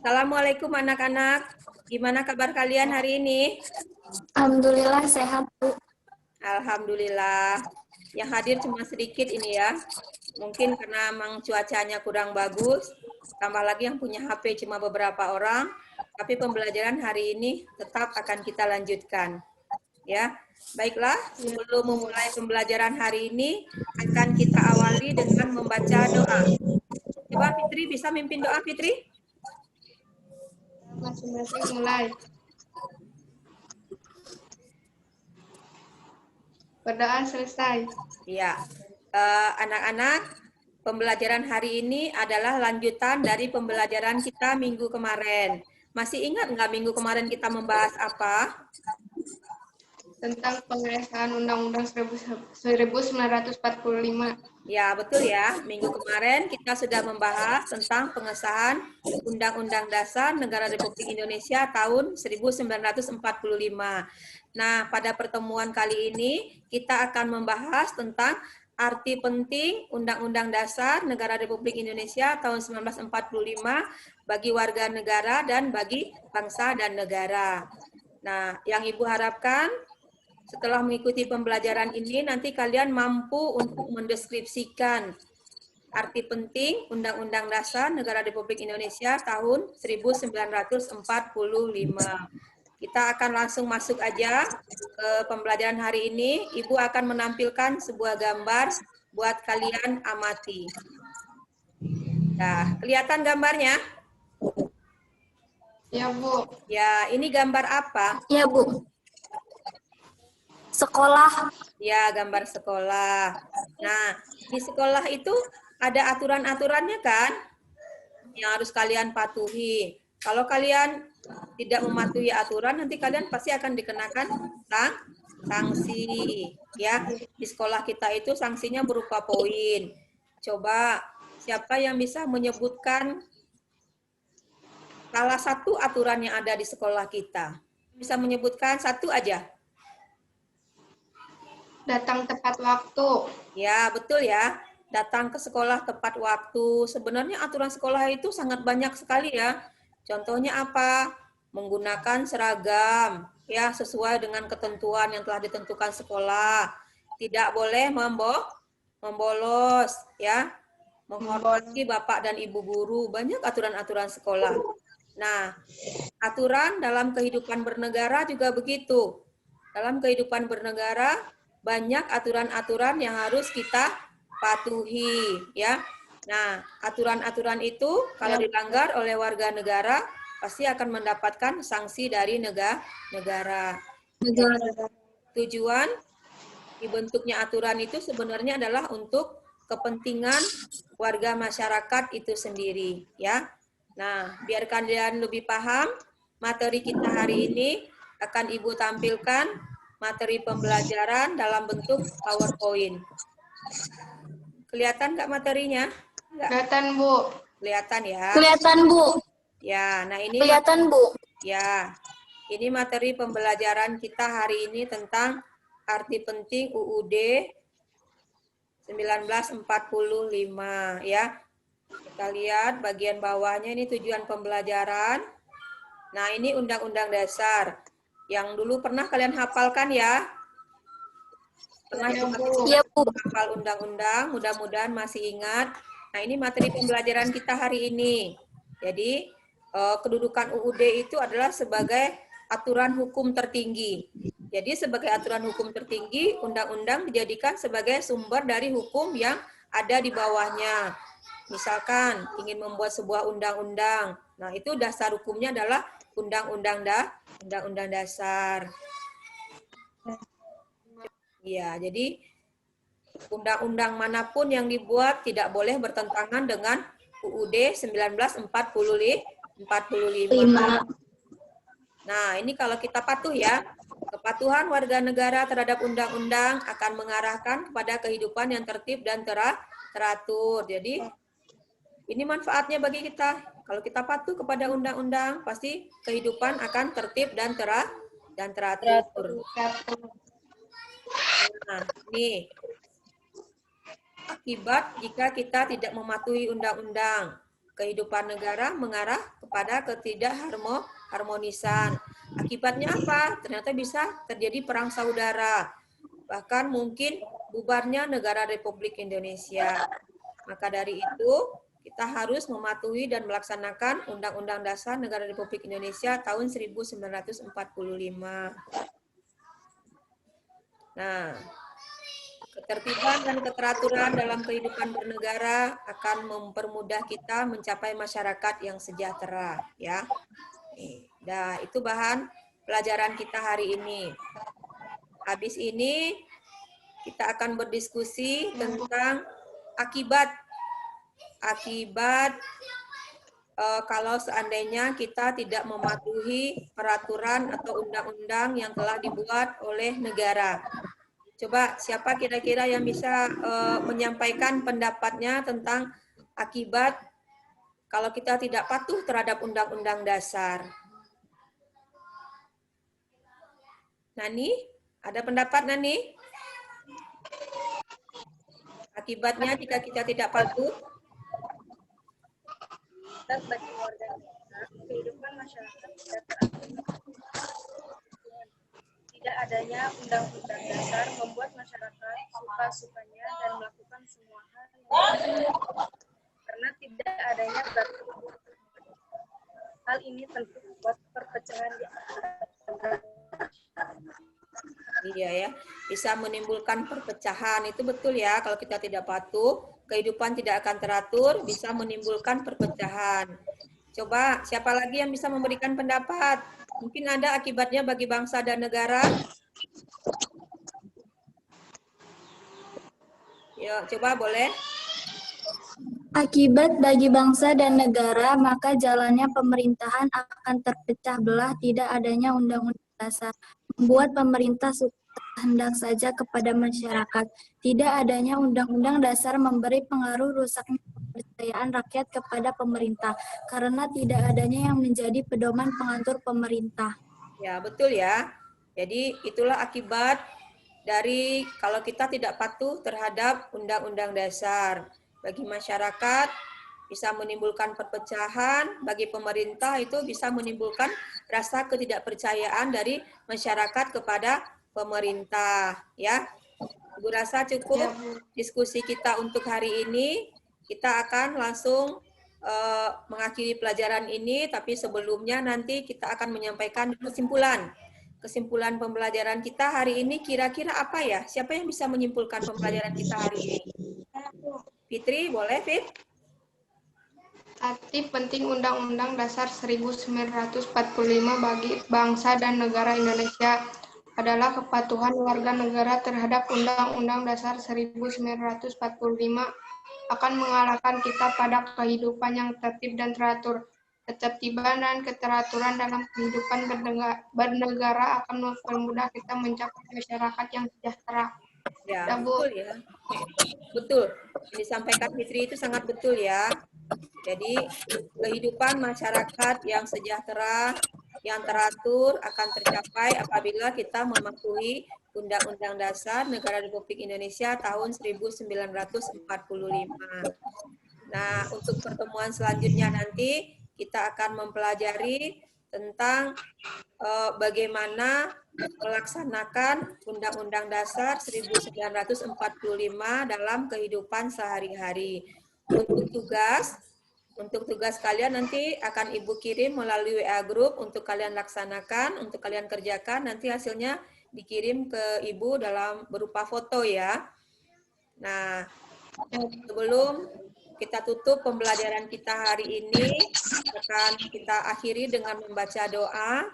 Assalamualaikum anak-anak. Gimana kabar kalian hari ini? Alhamdulillah sehat, Bu. Alhamdulillah. Yang hadir cuma sedikit ini ya. Mungkin karena memang cuacanya kurang bagus. Tambah lagi yang punya HP cuma beberapa orang. Tapi pembelajaran hari ini tetap akan kita lanjutkan. Ya, baiklah. Sebelum memulai pembelajaran hari ini, akan kita awali dengan membaca doa. Coba Fitri, bisa mimpin doa Fitri? Masing-masing mulai. Berdoa selesai. Ya, anak-anak, pembelajaran hari ini adalah lanjutan dari pembelajaran kita minggu kemarin. Masih ingat nggak minggu kemarin kita membahas apa? Tentang pengesahan Undang-Undang 1945. Ya, betul ya. Minggu kemarin kita sudah membahas tentang pengesahan Undang-Undang Dasar Negara Republik Indonesia tahun 1945. Nah, pada pertemuan kali ini kita akan membahas tentang arti penting Undang-Undang Dasar Negara Republik Indonesia tahun 1945 bagi warga negara dan bagi bangsa dan negara. Nah, yang Ibu harapkan setelah mengikuti pembelajaran ini, nanti kalian mampu untuk mendeskripsikan arti penting Undang-Undang Dasar Negara Republik Indonesia tahun 1945. Kita akan langsung masuk aja ke pembelajaran hari ini. Ibu akan menampilkan sebuah gambar buat kalian amati. Nah, kelihatan gambarnya? Ya, Bu. Ya, ini gambar apa? Ya, Bu. Sekolah. Ya, gambar sekolah. Nah, di sekolah itu ada aturan-aturannya kan? Yang harus kalian patuhi. Kalau kalian tidak mematuhi aturan, nanti kalian pasti akan dikenakan sanksi. Ya, di sekolah kita itu sanksinya berupa poin. Coba siapa yang bisa menyebutkan salah satu aturan yang ada di sekolah kita? Bisa menyebutkan satu aja? Datang tepat waktu. Ya, betul ya. Datang ke sekolah tepat waktu. Sebenarnya aturan sekolah itu sangat banyak sekali ya. Contohnya apa? Menggunakan seragam ya sesuai dengan ketentuan yang telah ditentukan sekolah. Tidak boleh membolos ya. Menghormati bapak dan ibu guru. Banyak aturan-aturan sekolah. Nah, aturan dalam kehidupan bernegara juga begitu. Dalam kehidupan bernegara banyak aturan-aturan yang harus kita patuhi ya. Nah, aturan-aturan itu kalau dilanggar oleh warga negara pasti akan mendapatkan sanksi dari negara. Tujuan dibentuknya aturan itu sebenarnya adalah untuk kepentingan warga masyarakat itu sendiri ya. Nah, biar kalian lebih paham materi kita hari ini akan Ibu tampilkan materi pembelajaran dalam bentuk PowerPoint. Kelihatan nggak materinya? Nggak? Kelihatan, Bu. Kelihatan ya? Kelihatan, Bu. Ya, nah ini Kelihatan, Bu. ya. Ini materi pembelajaran kita hari ini tentang arti penting UUD 1945 ya. Kita lihat bagian bawahnya ini tujuan pembelajaran. Nah, ini Undang-Undang Dasar. Yang dulu pernah kalian hafalkan ya? Pernah Ya, Bu. hafal undang-undang, mudah-mudahan masih ingat. Nah, ini materi pembelajaran kita hari ini. Jadi, kedudukan UUD itu adalah sebagai aturan hukum tertinggi. Jadi, sebagai aturan hukum tertinggi, undang-undang dijadikan sebagai sumber dari hukum yang ada di bawahnya. Misalkan ingin membuat sebuah undang-undang. Nah, itu dasar hukumnya adalah Undang-Undang Dasar. Ya, jadi undang-undang manapun yang dibuat tidak boleh bertentangan dengan UUD 1945. Nah, ini kalau kita patuh ya, kepatuhan warga negara terhadap undang-undang akan mengarahkan kepada kehidupan yang tertib dan teratur. Jadi, ini manfaatnya bagi kita. Kalau kita patuh kepada undang-undang, pasti kehidupan akan tertib dan teratur. Nah, ini akibat jika kita tidak mematuhi undang-undang. kehidupan negara mengarah kepada ketidakharmonisan. Akibatnya apa? Ternyata bisa terjadi perang saudara, bahkan mungkin bubarnya negara Republik Indonesia. Maka dari itu, kita harus mematuhi dan melaksanakan Undang-Undang Dasar Negara Republik Indonesia tahun 1945. Nah, ketertiban dan keteraturan dalam kehidupan bernegara akan mempermudah kita mencapai masyarakat yang sejahtera, ya. Nah, itu bahan pelajaran kita hari ini. Habis ini kita akan berdiskusi tentang akibat kalau seandainya kita tidak mematuhi peraturan atau undang-undang yang telah dibuat oleh negara. Coba siapa kira-kira yang bisa menyampaikan pendapatnya tentang akibat kalau kita tidak patuh terhadap undang-undang dasar? Nani, ada pendapat Nani? Akibatnya jika kita tidak patuh? Bagi warga negara, kehidupan masyarakat tidak teratur. Tidak adanya undang-undang dasar membuat masyarakat suka-sukanya dan melakukan semua hal yang karena tidak adanya peraturan. Hal ini tentu membuat perpecahan di antara. Iya ya, bisa menimbulkan perpecahan. Itu betul ya, kalau kita tidak patuh, kehidupan tidak akan teratur, bisa menimbulkan perpecahan. Coba, siapa lagi yang bisa memberikan pendapat? Mungkin ada akibatnya bagi bangsa dan negara? Yuk, coba boleh. Akibat bagi bangsa dan negara, maka jalannya pemerintahan akan terpecah belah, tidak adanya undang-undang dasar, membuat pemerintah hendak saja kepada masyarakat. Tidak adanya undang-undang dasar memberi pengaruh rusaknya kepercayaan rakyat kepada pemerintah, karena tidak adanya yang menjadi pedoman pengatur pemerintah. Ya, betul ya. Jadi itulah akibat dari kalau kita tidak patuh terhadap undang-undang dasar. Bagi masyarakat bisa menimbulkan perpecahan, bagi pemerintah itu bisa menimbulkan rasa ketidakpercayaan dari masyarakat kepada pemerintah, ya. Ibu rasa cukup diskusi kita untuk hari ini. Kita akan langsung mengakhiri pelajaran ini, tapi sebelumnya nanti kita akan menyampaikan kesimpulan. Kesimpulan pembelajaran kita hari ini kira-kira apa ya? Siapa yang bisa menyimpulkan pembelajaran kita hari ini? Fitri, boleh Fit? Arti penting Undang-Undang Dasar 1945 bagi bangsa dan negara Indonesia adalah kepatuhan warga negara terhadap Undang-Undang Dasar 1945 akan mengarahkan kita pada kehidupan yang tertib dan teratur. Ketertiban dan keteraturan dalam kehidupan bernegara akan mempermudah kita mencapai masyarakat yang sejahtera. Ya, betul ya. Betul. Yang disampaikan Fitri itu sangat betul ya. Jadi kehidupan masyarakat yang sejahtera, yang teratur akan tercapai apabila kita mematuhi Undang-Undang Dasar Negara Republik Indonesia tahun 1945. Nah, untuk pertemuan selanjutnya nanti kita akan mempelajari tentang bagaimana melaksanakan Undang-Undang Dasar 1945 dalam kehidupan sehari-hari. Untuk tugas kalian nanti akan Ibu kirim melalui WA Group untuk kalian laksanakan, untuk kalian kerjakan, nanti hasilnya dikirim ke Ibu dalam berupa foto ya. Nah, sebelum kita tutup pembelajaran kita hari ini, akan kita akhiri dengan membaca doa.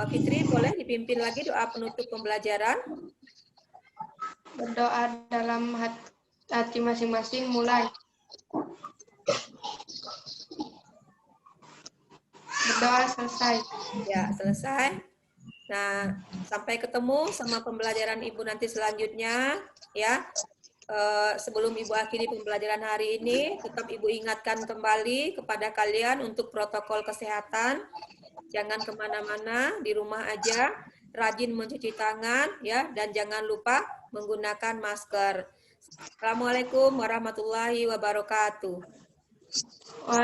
Fitri, boleh dipimpin lagi doa penutup pembelajaran? Berdoa dalam hati masing-masing, mulai. Berdoa selesai. Ya, selesai. Nah, sampai ketemu sama pembelajaran Ibu nanti selanjutnya, ya. Sebelum Ibu akhiri pembelajaran hari ini, tetap Ibu ingatkan kembali kepada kalian untuk protokol kesehatan. Jangan kemana-mana, di rumah aja, rajin mencuci tangan, ya, dan jangan lupa menggunakan masker. Assalamualaikum warahmatullahi wabarakatuh. Wah,